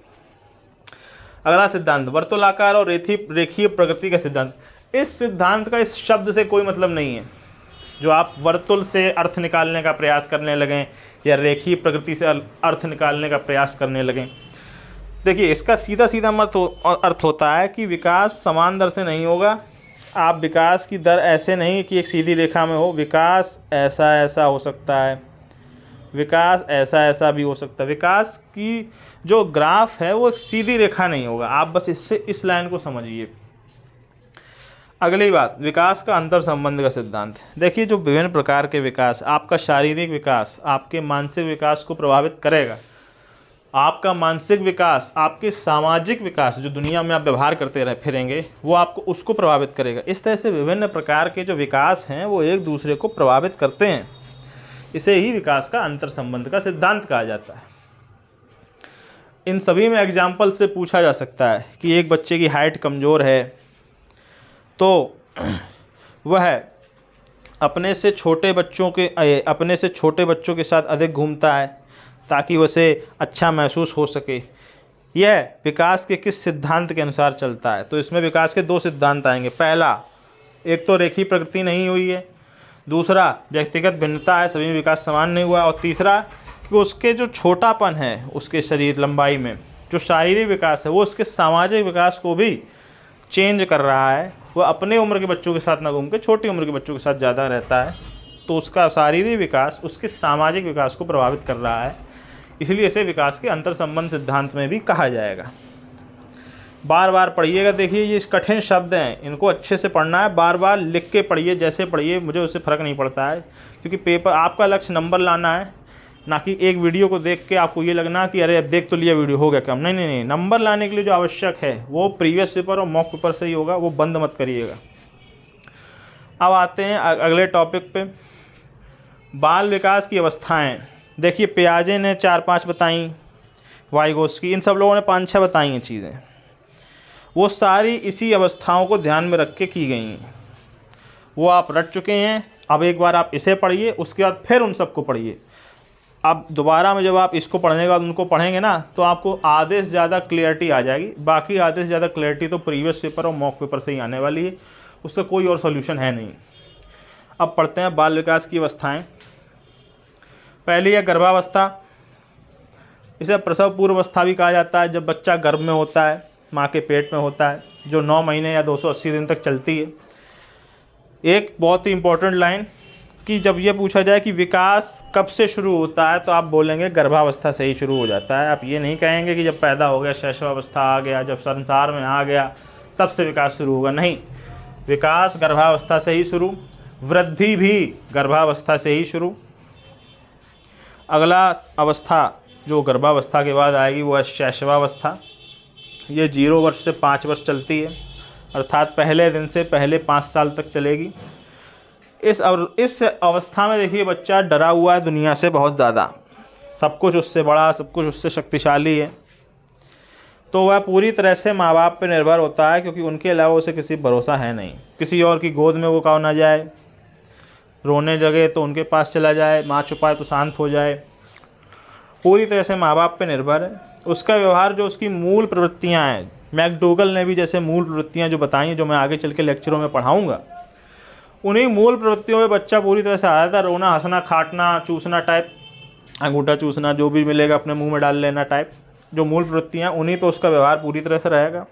अगला सिद्धांत, वर्तुलाकार और रेखीय प्रकृति का सिद्धांत। इस सिद्धांत का इस शब्द से कोई मतलब नहीं है। जो आप वर्तुल से अर्थ निकालने का प्रयास करने लगें या रेखीय प्रकृति से अर्थ निकालने का प्रयास करने लगें, देखिए, इसका सीधा अर्थ होता है कि विकास समान दर से नहीं होगा। आप विकास की दर ऐसे नहीं कि एक सीधी रेखा में हो, विकास ऐसा हो सकता है, विकास ऐसा भी हो सकता है। विकास की जो ग्राफ है वो एक सीधी रेखा नहीं होगा। आप बस इस लाइन को समझिए। अगली बात, विकास का अंतर संबंध का सिद्धांत। देखिए, जो विभिन्न प्रकार के विकास, आपका शारीरिक विकास आपके मानसिक विकास को प्रभावित करेगा। आपका मानसिक विकास आपके सामाजिक विकास, जो दुनिया में आप व्यवहार करते फिरेंगे, वो आपको उसको प्रभावित करेगा। इस तरह से विभिन्न प्रकार के जो विकास हैं वो एक दूसरे को प्रभावित करते हैं। इसे ही विकास का अंतर संबंध का सिद्धांत कहा जाता है। इन सभी में एग्जाम्पल से पूछा जा सकता है कि एक बच्चे की हाइट कमज़ोर है तो वह अपने से छोटे बच्चों के साथ अधिक घूमता है ताकि उसे अच्छा महसूस हो सके। यह विकास के किस सिद्धांत के अनुसार चलता है? तो इसमें विकास के 2 सिद्धांत आएंगे। पहला, एक तो रेखीय प्रकृति नहीं हुई है, दूसरा व्यक्तिगत भिन्नता है, सभी में विकास समान नहीं हुआ, और तीसरा कि उसके जो छोटापन है उसके शरीर लंबाई में, जो शारीरिक विकास है वो उसके सामाजिक विकास को भी चेंज कर रहा है। वह अपने उम्र के बच्चों के साथ ना घूम के छोटी उम्र के बच्चों के साथ ज़्यादा रहता है, तो उसका शारीरिक विकास उसके सामाजिक विकास को प्रभावित कर रहा है। इसलिए इसे विकास के अंतर संबंध सिद्धांत में भी कहा जाएगा। बार बार पढ़िएगा। देखिए, ये कठिन शब्द हैं, इनको अच्छे से पढ़ना है, बार बार लिख के पढ़िए, जैसे पढ़िए, मुझे उससे फ़र्क नहीं पड़ता है, क्योंकि पेपर आपका लक्ष्य नंबर लाना है, ना कि एक वीडियो को देख के आपको ये लगना कि अरे अब देख तो लिया वीडियो हो गया कम। नहीं, नंबर लाने के लिए जो आवश्यक है वो प्रीवियस पेपर और मॉक पेपर से ही होगा, वो बंद मत करिएगा। अब आते हैं अगले टॉपिक पे, बाल विकास की अवस्थाएं। देखिए, पियाजे ने 4-5 बताई, वाइगोस्की, इन सब लोगों ने 5-6 बताई हैं चीज़ें। वो सारी इसी अवस्थाओं को ध्यान में रख के की गई हैं। वो आप रट चुके हैं। अब एक बार आप इसे पढ़िए, उसके बाद फिर उन सबको पढ़िए। अब दोबारा में जब आप इसको पढ़ने के बाद उनको पढ़ेंगे ना, तो आपको आधे से ज़्यादा क्लियरिटी आ जाएगी। बाकी आधे से ज़्यादा क्लियरिटी तो प्रीवियस पेपर और मॉक पेपर से ही आने वाली है, उसका कोई और सॉल्यूशन है नहीं। अब पढ़ते हैं बाल विकास की अवस्थाएं। पहली है गर्भावस्था। इसे प्रसव पूर्व अवस्था भी कहा जाता है, जब बच्चा गर्भ में होता है, माँ के पेट में होता है। जो 9 महीने या 280 दिन तक चलती है। एक बहुत ही इम्पोर्टेंट लाइन कि जब ये पूछा जाए कि विकास कब से शुरू होता है, तो आप बोलेंगे गर्भावस्था से ही शुरू हो जाता है। आप ये नहीं कहेंगे कि जब पैदा हो गया, शैशवावस्था आ गया, जब संसार में आ गया तब से विकास शुरू होगा। नहीं, विकास गर्भावस्था से ही शुरू, वृद्धि भी गर्भावस्था से ही शुरू। अगला अवस्था जो गर्भावस्था के बाद आएगी वो है शैशवावस्था। ये 0 वर्ष से 5 वर्ष चलती है, अर्थात पहले दिन से पहले 5 साल तक चलेगी। इस अवस्था में देखिए बच्चा डरा हुआ है दुनिया से बहुत ज़्यादा, सब कुछ उससे बड़ा, सब कुछ उससे शक्तिशाली है, तो वह पूरी तरह से माँ बाप पर निर्भर होता है, क्योंकि उनके अलावा उसे किसी भरोसा है नहीं। किसी और की गोद में वो कहो ना जाए, रोने लगे तो उनके पास चला जाए, माँ छुपाए तो शांत हो जाए, पूरी तरह से माँ बाप पे निर्भर है। उसका व्यवहार, जो उसकी मूल प्रवृत्तियाँ हैं, मैकडोगल ने भी जैसे मूल प्रवृत्तियाँ जो बताई हैं, जो मैं आगे चल के लेक्चरों में पढ़ाऊँगा, उन्हीं मूल प्रवृत्तियों में बच्चा पूरी तरह से आ जाता है। रोना, हंसना, खाटना, चूसना टाइप, अंगूठा चूसना, जो भी मिलेगा अपने मुँह में डाल लेना टाइप, जो मूल प्रवृत्तियाँ, उन्हीं पर उसका व्यवहार पूरी तरह से रहेगा।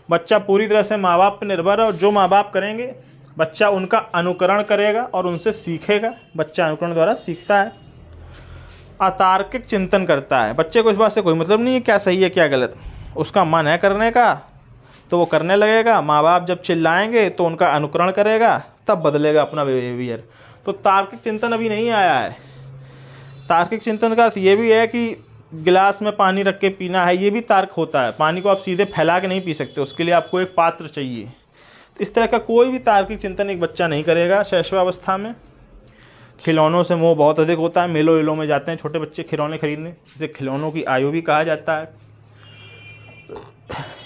बच्चा पूरी तरह से माँ बाप पर निर्भर है, और जो माँ बाप करेंगे बच्चा उनका अनुकरण करेगा और उनसे सीखेगा। बच्चा अनुकरण द्वारा सीखता है। अतार्किक चिंतन करता है, बच्चे को इस बात से कोई मतलब नहीं है क्या सही है क्या गलत, उसका मन है करने का तो वो करने लगेगा। माँ बाप जब चिल्लाएंगे तो उनका अनुकरण करेगा, तब बदलेगा अपना बिहेवियर। तो तार्किक चिंतन अभी नहीं आया है। तार्किक चिंतन का अर्थ ये भी है कि गिलास में पानी रख के पीना है, ये भी तर्क होता है। पानी को आप सीधे फैला के नहीं पी सकते, उसके लिए आपको एक पात्र चाहिए। तो इस तरह का कोई भी तार्किक चिंतन एक बच्चा नहीं करेगा शैशवावस्था में। खिलौनों से मोह बहुत अधिक होता है। मेलों वेलों में जाते हैं छोटे बच्चे खिलौने खरीदने, जिसे खिलौनों की आयु भी कहा जाता है।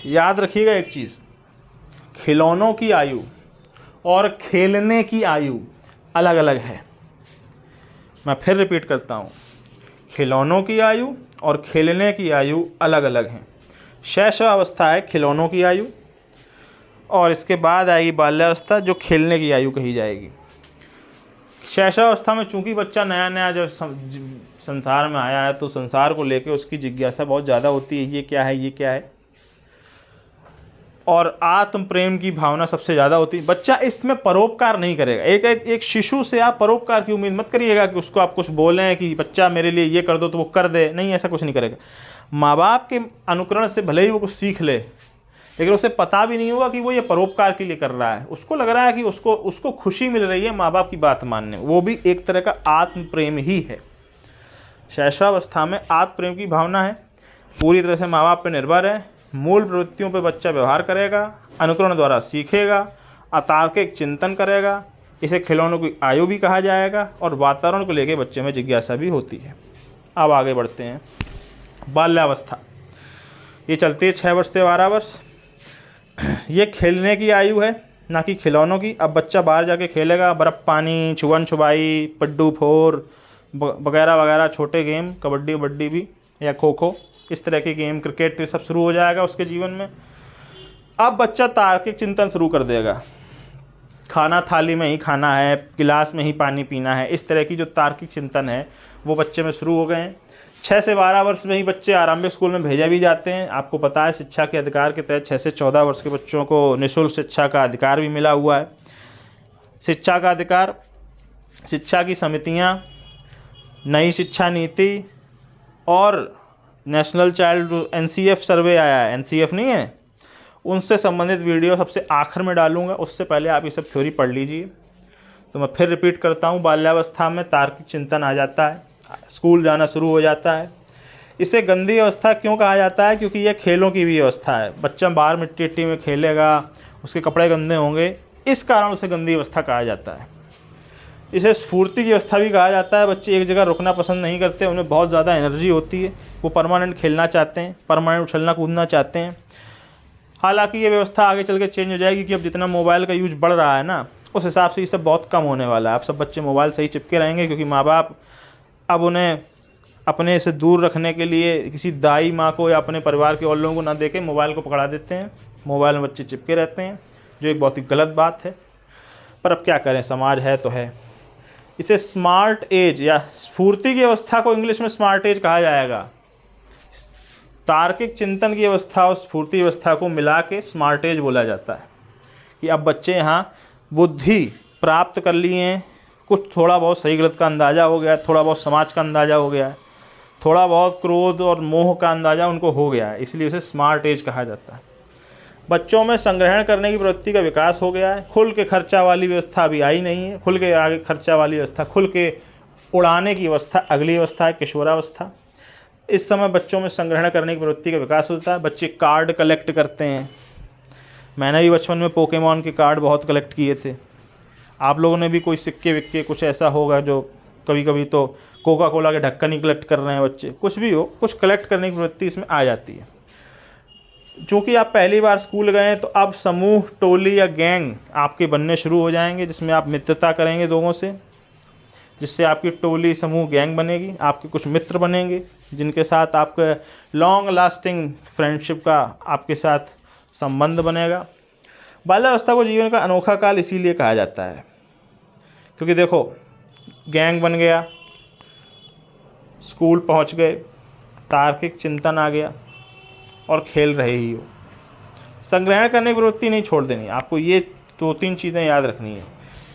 याद रखिएगा एक चीज़, खिलौनों की आयु और खेलने की आयु अलग अलग है। मैं फिर रिपीट करता हूँ, खिलौनों की आयु और खेलने की आयु अलग अलग हैं। शैशवावस्था है खिलौनों की आयु, और इसके बाद आएगी बाल्यावस्था, जो खेलने की आयु कही जाएगी। शैशवावस्था में चूंकि बच्चा नया नया जब संसार में आया है, तो संसार को लेकर उसकी जिज्ञासा बहुत ज़्यादा होती है, ये क्या है, ये क्या है, और आत्म प्रेम की भावना सबसे ज़्यादा होती है। बच्चा इसमें परोपकार नहीं करेगा। एक शिशु से आप परोपकार की उम्मीद मत करिएगा कि उसको आप कुछ बोलें कि बच्चा मेरे लिए ये कर दो तो वो कर दे, नहीं, ऐसा कुछ नहीं करेगा। माँ बाप के अनुकरण से भले ही वो कुछ सीख ले, लेकिन उसे पता भी नहीं होगा कि वो ये परोपकार के लिए कर रहा है। उसको लग रहा है कि उसको खुशी मिल रही है माँ बाप की बात मानने, वो भी एक तरह का आत्म प्रेम ही है। शैशवावस्था में आत्म प्रेम की भावना है, पूरी तरह से माँ बाप पर निर्भर है। मूल प्रवृत्तियों पर बच्चा व्यवहार करेगा, अनुकरण द्वारा सीखेगा, अतार्किक चिंतन करेगा। इसे खिलौनों की आयु भी कहा जाएगा, और वातावरण को लेकर बच्चे में जिज्ञासा भी होती है। अब आगे बढ़ते हैं। बाल्यावस्था ये चलती है 6 वर्ष से 12 वर्ष। ये खेलने की आयु है, ना कि खिलौनों की। अब बच्चा बाहर जाके खेलेगा, बर्फ़ पानी, छुअन छुपाई, पड्डू फोर वगैरह वगैरह, छोटे गेम, कबड्डी वबड्डी भी, या खो खो, इस तरह के गेम, क्रिकेट, ये सब शुरू हो जाएगा उसके जीवन में। अब बच्चा तार्किक चिंतन शुरू कर देगा, खाना थाली में ही खाना है, गिलास में ही पानी पीना है, इस तरह की जो तार्किक चिंतन है वो बच्चे में शुरू हो गए हैं। 6 से 12 वर्ष में ही बच्चे आरंभिक स्कूल में भेजा भी जाते हैं। आपको पता है शिक्षा के अधिकार के तहत 6 से 14 वर्ष के बच्चों को निःशुल्क शिक्षा का अधिकार भी मिला हुआ है। शिक्षा का अधिकार, शिक्षा की समितियां, नई शिक्षा नीति और नेशनल चाइल्ड NCF सर्वे आया है, NCF नहीं है, उनसे संबंधित वीडियो सबसे आखिर में डालूंगा, उससे पहले आप ये सब थ्योरी पढ़ लीजिए। तो मैं फिर रिपीट करता हूँ, बाल्यावस्था में तार्किक चिंतन आ जाता है, स्कूल जाना शुरू हो जाता है। इसे गंदी अवस्था क्यों कहा जाता है? क्योंकि यह खेलों की भी अवस्था है। बच्चा बाहर मिट्टी मिट्टी में खेलेगा, उसके कपड़े गंदे होंगे, इस कारण उसे गंदी अवस्था कहा जाता है। इसे स्फूर्ति की अवस्था भी कहा जाता है। बच्चे एक जगह रुकना पसंद नहीं करते, उन्हें बहुत ज़्यादा एनर्जी होती है, वो परमानेंट खेलना चाहते हैं, परमानेंट उछलना कूदना चाहते हैं। हालांकि ये व्यवस्था आगे चल के चेंज हो जाएगी, क्योंकि अब जितना मोबाइल का यूज बढ़ रहा है ना, उस हिसाब से ये सब बहुत कम होने वाला है। अब सब बच्चे मोबाइल से ही चिपके रहेंगे, क्योंकि माँ बाप अब उन्हें अपने से दूर रखने के लिए किसी दाई माँ को या अपने परिवार के और लोगों को ना देके मोबाइल को पकड़ा देते हैं। मोबाइल में बच्चे चिपके रहते हैं, जो एक बहुत ही गलत बात है, पर अब क्या करें, समाज है तो है। इसे स्मार्ट एज या स्फूर्ति की अवस्था को इंग्लिश में स्मार्ट एज कहा जाएगा। तार्किक चिंतन की अवस्था और स्फूर्ति अवस्था को मिला के स्मार्ट एज बोला जाता है कि अब बच्चे यहाँ बुद्धि प्राप्त कर लिए हैं, कुछ थोड़ा बहुत सही गलत का अंदाज़ा हो गया है, थोड़ा बहुत समाज का अंदाज़ा हो गया है, थोड़ा बहुत क्रोध और मोह का अंदाज़ा उनको हो गया है, इसलिए उसे स्मार्ट एज कहा जाता है। बच्चों में संग्रहण करने की प्रवृत्ति का विकास हो गया है, खुल के खर्चा वाली व्यवस्था अभी आई नहीं है, खुल के आगे खर्चा वाली व्यवस्था, खुल के उड़ाने की अवस्था अगली अवस्था है, किशोरावस्था। इस समय बच्चों में संग्रहण करने की प्रवृत्ति का विकास होता है, बच्चे कार्ड कलेक्ट करते हैं। मैंने भी बचपन में पोकेमॉन के कार्ड बहुत कलेक्ट किए थे। आप लोगों ने भी कोई सिक्के विक्के कुछ ऐसा होगा जो कभी कभी तो कोका कोला के ढक्कन ही कलेक्ट कर रहे हैं बच्चे, कुछ भी हो, कुछ कलेक्ट करने की प्रवृत्ति इसमें आ जाती है। चूँकि आप पहली बार स्कूल गए तो अब समूह, टोली या गैंग आपके बनने शुरू हो जाएंगे, जिसमें आप मित्रता करेंगे लोगों से, जिससे आपकी टोली, समूह, गैंग बनेगी। आपके कुछ मित्र बनेंगे जिनके साथ आपका लॉन्ग लास्टिंग फ्रेंडशिप का आपके साथ संबंध बनेगा। बाल्यावस्था को जीवन का अनोखा काल इसीलिए कहा जाता है क्योंकि देखो, गैंग बन गया, स्कूल पहुंच गए, तार्किक चिंतन आ गया और खेल रहे ही हो। संग्रहण करने की प्रवृत्ति नहीं छोड़ देनी, आपको ये 2-3 चीज़ें याद रखनी है।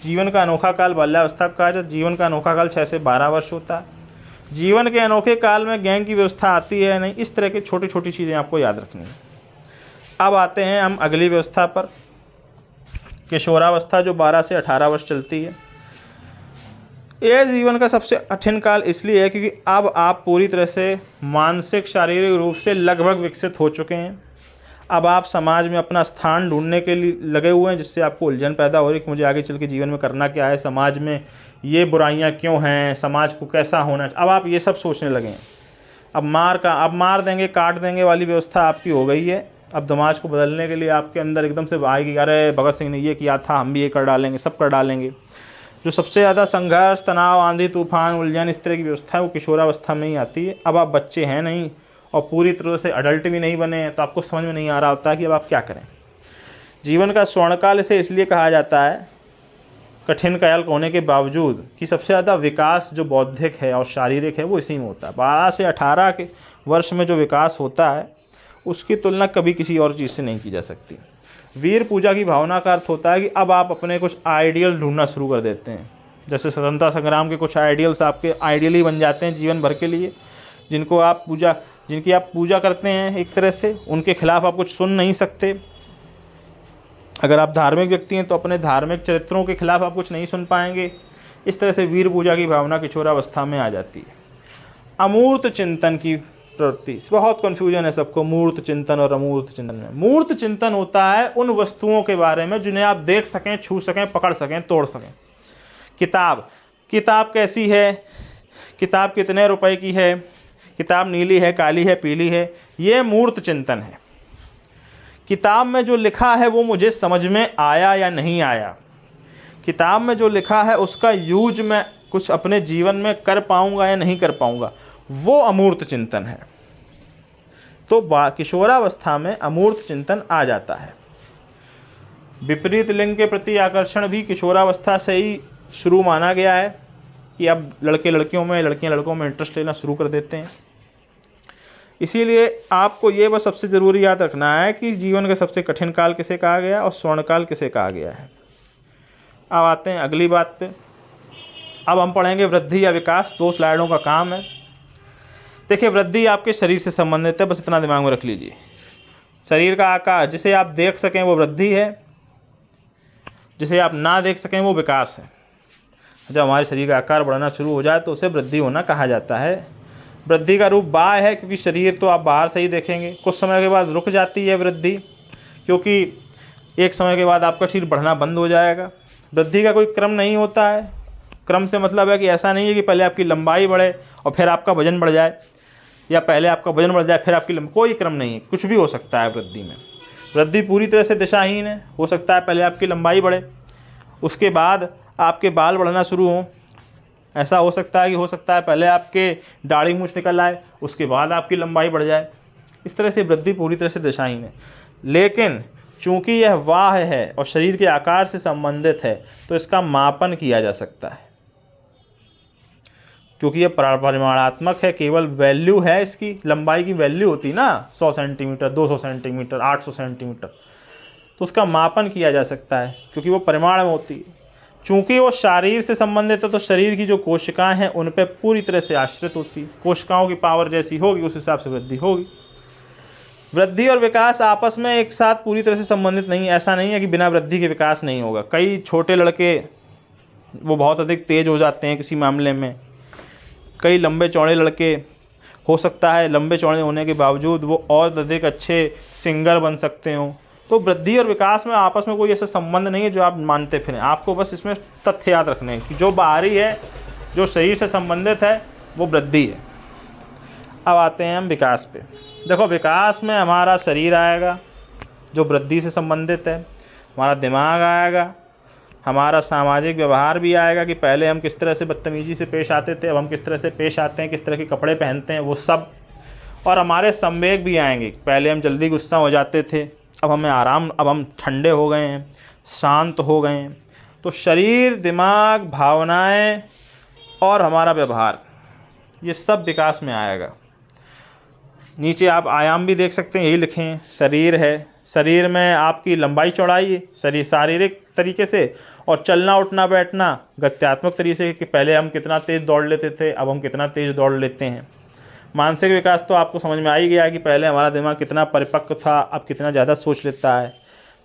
जीवन का अनोखा काल बाल्यावस्था कहा जाता है। जीवन का अनोखा काल 6 से 12 वर्ष होता है। जीवन के अनोखे काल में गैंग की व्यवस्था आती है नहीं, इस तरह की छोटी छोटी चीज़ें आपको याद रखनी है। अब आते हैं हम अगली व्यवस्था पर, किशोरावस्था जो 12 से 18 वर्ष चलती है। यह जीवन का सबसे कठिन काल इसलिए है क्योंकि अब आप पूरी तरह से मानसिक, शारीरिक रूप से लगभग विकसित हो चुके हैं। अब आप समाज में अपना स्थान ढूंढने के लिए लगे हुए हैं, जिससे आपको उलझन पैदा हो रही है कि मुझे आगे चल के जीवन में करना क्या है, समाज में ये बुराइयां क्यों हैं, समाज को कैसा होना चाहिए। अब आप ये सब सोचने लगे हैं। अब मार देंगे, काट देंगे वाली व्यवस्था आपकी हो गई है। अब समाज को बदलने के लिए आपके अंदर एकदम से आएगी, अरे भगत सिंह ने ये किया था, हम भी ये कर डालेंगे, सब कर डालेंगे। जो सबसे ज़्यादा संघर्ष, तनाव, आंधी तूफान, उलझन, इस तरह की व्यवस्था है वो किशोरावस्था में ही आती है। अब आप बच्चे हैं नहीं और पूरी तरह से अडल्ट भी नहीं बने हैं, तो आपको समझ में नहीं आ रहा होता कि अब आप क्या करें। जीवन का स्वर्णकाल इसे इसलिए कहा जाता है, कठिन काल होने के बावजूद, कि सबसे ज़्यादा विकास जो बौद्धिक है और शारीरिक है वो इसी में होता है। 12 से 18 के वर्ष में जो विकास होता है उसकी तुलना कभी किसी और चीज़ से नहीं की जा सकती। वीर पूजा की भावना का अर्थ होता है कि अब आप अपने कुछ आइडियल ढूंढना शुरू कर देते हैं। जैसे स्वतंत्रता संग्राम के कुछ आइडियल्स आपके आइडियल ही बन जाते हैं जीवन भर के लिए, जिनकी आप पूजा करते हैं एक तरह से। उनके खिलाफ आप कुछ सुन नहीं सकते। अगर आप धार्मिक व्यक्ति हैं तो अपने धार्मिक चरित्रों के खिलाफ आप कुछ नहीं सुन पाएंगे। इस तरह से वीर पूजा की भावना किशोरावस्था में आ जाती है। अमूर्त चिंतन की प्रवृत्ति, बहुत कन्फ्यूजन है सबको मूर्त चिंतन और अमूर्त चिंतन में। मूर्त चिंतन होता है उन वस्तुओं के बारे में जिन्हें आप देख सकें, छू सकें, पकड़ सकें, तोड़ सकें। किताब कैसी है, किताब कितने रुपए की है, किताब नीली है, काली है, पीली है, ये मूर्त चिंतन है। किताब में जो लिखा है वो मुझे समझ में आया या नहीं आया, किताब में जो लिखा है उसका यूज मैं कुछ अपने जीवन में कर पाऊंगा या नहीं कर पाऊंगा, वो अमूर्त चिंतन है। तो किशोरावस्था में अमूर्त चिंतन आ जाता है। विपरीत लिंग के प्रति आकर्षण भी किशोरावस्था से ही शुरू माना गया है कि अब लड़के लड़कियों में, लड़कियां लड़कों में इंटरेस्ट लेना शुरू कर देते हैं। इसीलिए आपको ये बस सबसे ज़रूरी याद रखना है कि जीवन का सबसे कठिन काल किसे कहा गया और स्वर्णकाल किसे कहा गया है। अब आते हैं अगली बात पे। अब हम पढ़ेंगे वृद्धि या विकास। 2 स्लाइडों का काम है। देखिए, वृद्धि आपके शरीर से संबंधित है, बस इतना दिमाग में रख लीजिए। शरीर का आकार जिसे आप देख सकें वो वृद्धि है, जिसे आप ना देख सकें वो विकास है। जब हमारे शरीर का आकार बढ़ना शुरू हो जाए तो उसे वृद्धि होना कहा जाता है। वृद्धि का रूप बाह्य है क्योंकि शरीर तो आप बाहर से ही देखेंगे। कुछ समय के बाद रुक जाती है वृद्धि, क्योंकि एक समय के बाद आपका शरीर बढ़ना बंद हो जाएगा। वृद्धि का कोई क्रम नहीं होता है। क्रम से मतलब है कि ऐसा नहीं है कि पहले आपकी लंबाई बढ़े और फिर आपका वजन बढ़ जाए, या पहले आपका वजन बढ़ जाए फिर आपकी कोई क्रम नहीं है। कुछ भी हो सकता है वृद्धि में। वृद्धि पूरी तरह से दिशाहीन है। हो सकता है पहले आपकी लंबाई बढ़े, उसके बाद आपके बाल बढ़ना शुरू हों। ऐसा हो सकता है पहले आपके दाढ़ी मूंछ निकल आए, उसके बाद आपकी लंबाई बढ़ जाए। इस तरह से वृद्धि पूरी तरह से दिशाहीन है। लेकिन चूंकि यह बाह्य है और शरीर के आकार से संबंधित है तो इसका मापन किया जा सकता है। क्योंकि ये परिमाणात्मक है, केवल वैल्यू है, इसकी लंबाई की वैल्यू होती है ना 100 सेंटीमीटर, 200 सेंटीमीटर, 800 सेंटीमीटर, तो उसका मापन किया जा सकता है क्योंकि वो परिमाण में होती है। चूँकि वो शरीर से संबंधित है तो शरीर की जो कोशिकाएं हैं उन पर पूरी तरह से आश्रित होती है। कोशिकाओं की पावर जैसी होगी उस हिसाब से वृद्धि होगी। वृद्धि और विकास आपस में एक साथ पूरी तरह से संबंधित नहीं है। ऐसा नहीं है कि बिना वृद्धि के विकास नहीं होगा। कई छोटे लड़के वो बहुत अधिक तेज हो जाते हैं किसी मामले में, कई लंबे चौड़े लड़के हो सकता है लंबे चौड़े होने के बावजूद वो और अधिक अच्छे सिंगर बन सकते हों। तो वृद्धि और विकास में आपस में कोई ऐसा संबंध नहीं है जो आप मानते फिरें। आपको बस इसमें तथ्य याद रखने हैं कि जो बाहरी है, जो शरीर से संबंधित है, वो वृद्धि है। अब आते हैं हम विकास पे। देखो, विकास में हमारा शरीर आएगा जो वृद्धि से संबंधित है, हमारा दिमाग आएगा, हमारा सामाजिक व्यवहार भी आएगा कि पहले हम किस तरह से बदतमीजी से पेश आते थे, अब हम किस तरह से पेश आते हैं, किस तरह के कपड़े पहनते हैं, वो सब। और हमारे संवेग भी आएंगे। पहले हम जल्दी गुस्सा हो जाते थे, अब हम ठंडे हो गए हैं, शांत हो गए हैं। तो शरीर, दिमाग, भावनाएं और हमारा व्यवहार, ये सब विकास में आएगा। नीचे आप आयाम भी देख सकते हैं, यही लिखे हैं। शरीर है, शरीर में आपकी लंबाई चौड़ाई है, शरीर शारीरिक तरीके से, और चलना उठना बैठना गत्यात्मक तरीके से कि पहले हम कितना तेज़ दौड़ लेते थे, अब हम कितना तेज़ दौड़ लेते हैं। मानसिक विकास तो आपको समझ में आ ही गया कि पहले हमारा दिमाग कितना परिपक्व था, अब कितना ज़्यादा सोच लेता है।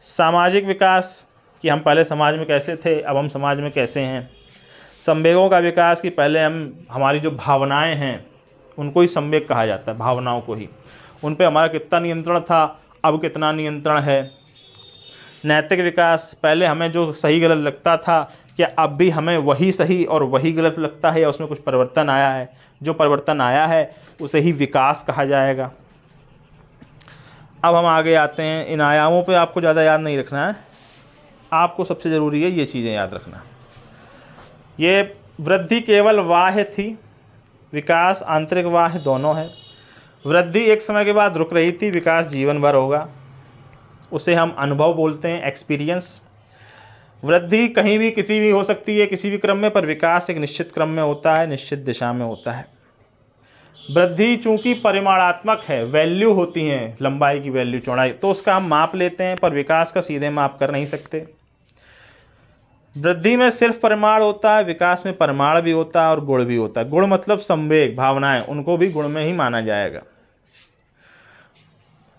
सामाजिक विकास कि हम पहले समाज में कैसे थे, अब हम समाज में कैसे हैं। संवेगों का विकास कि पहले हमारी जो भावनाएं हैं उनको ही संवेग कहा जाता है, भावनाओं को ही। उन पे हमारा कितना नियंत्रण था, अब कितना नियंत्रण है। नैतिक विकास, पहले हमें जो सही गलत लगता था, क्या अब भी हमें वही सही और वही गलत लगता है या उसमें कुछ परिवर्तन आया है। जो परिवर्तन आया है उसे ही विकास कहा जाएगा। अब हम आगे आते हैं। इन आयामों पे आपको ज़्यादा याद नहीं रखना है, आपको सबसे ज़रूरी है ये चीज़ें याद रखना। ये वृद्धि केवल बाह्य थी, विकास आंतरिक बाह्य दोनों है। वृद्धि एक समय के बाद रुक रही थी, विकास जीवन भर होगा। उसे हम अनुभव बोलते हैं, एक्सपीरियंस। वृद्धि कहीं भी किसी भी हो सकती है, किसी भी क्रम में, पर विकास एक निश्चित क्रम में होता है, निश्चित दिशा में होता है। वृद्धि चूंकि परिमाणात्मक है, वैल्यू होती हैं, लंबाई की वैल्यू, चौड़ाई, तो उसका हम माप लेते हैं, पर विकास का सीधे माप कर नहीं सकते। वृद्धि में सिर्फ परिमाण होता है, विकास में परिमाण भी होता है और गुण भी होता है। गुण मतलब संवेग, भावनाएं, उनको भी गुण में ही माना जाएगा।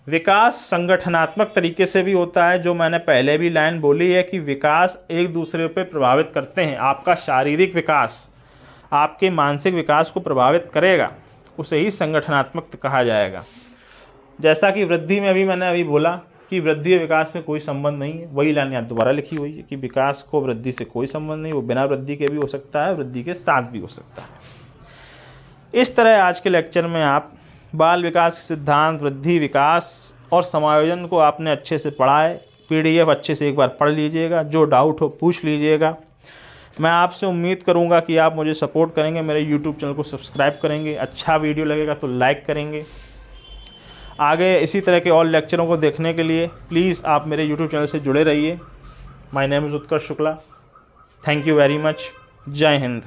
विकास संगठनात्मक तरीके से भी होता है, जो मैंने पहले भी लाइन बोली है कि विकास एक दूसरे पर प्रभावित करते हैं। आपका शारीरिक विकास आपके मानसिक विकास को प्रभावित करेगा, उसे ही संगठनात्मक कहा जाएगा। जैसा कि वृद्धि में भी मैंने अभी बोला कि वृद्धि और विकास में कोई संबंध नहीं है, वही लाइन यहाँ दोबारा लिखी हुई है कि विकास को वृद्धि से कोई संबंध नहीं, वो बिना वृद्धि के भी हो सकता है, वृद्धि के साथ भी हो सकता है। इस तरह आज के लेक्चर में आप बाल विकास सिद्धांत, वृद्धि, विकास और समायोजन को आपने अच्छे से पढ़ा है। PDF अच्छे से एक बार पढ़ लीजिएगा, जो डाउट हो पूछ लीजिएगा। मैं आपसे उम्मीद करूंगा कि आप मुझे सपोर्ट करेंगे, मेरे YouTube चैनल को सब्सक्राइब करेंगे, अच्छा वीडियो लगेगा तो लाइक करेंगे। आगे इसी तरह के और लेक्चरों को देखने के लिए प्लीज़ आप मेरे YouTube चैनल से जुड़े रहिए। My name is Utkarsh Shukla. Thank you very much. जय हिंद।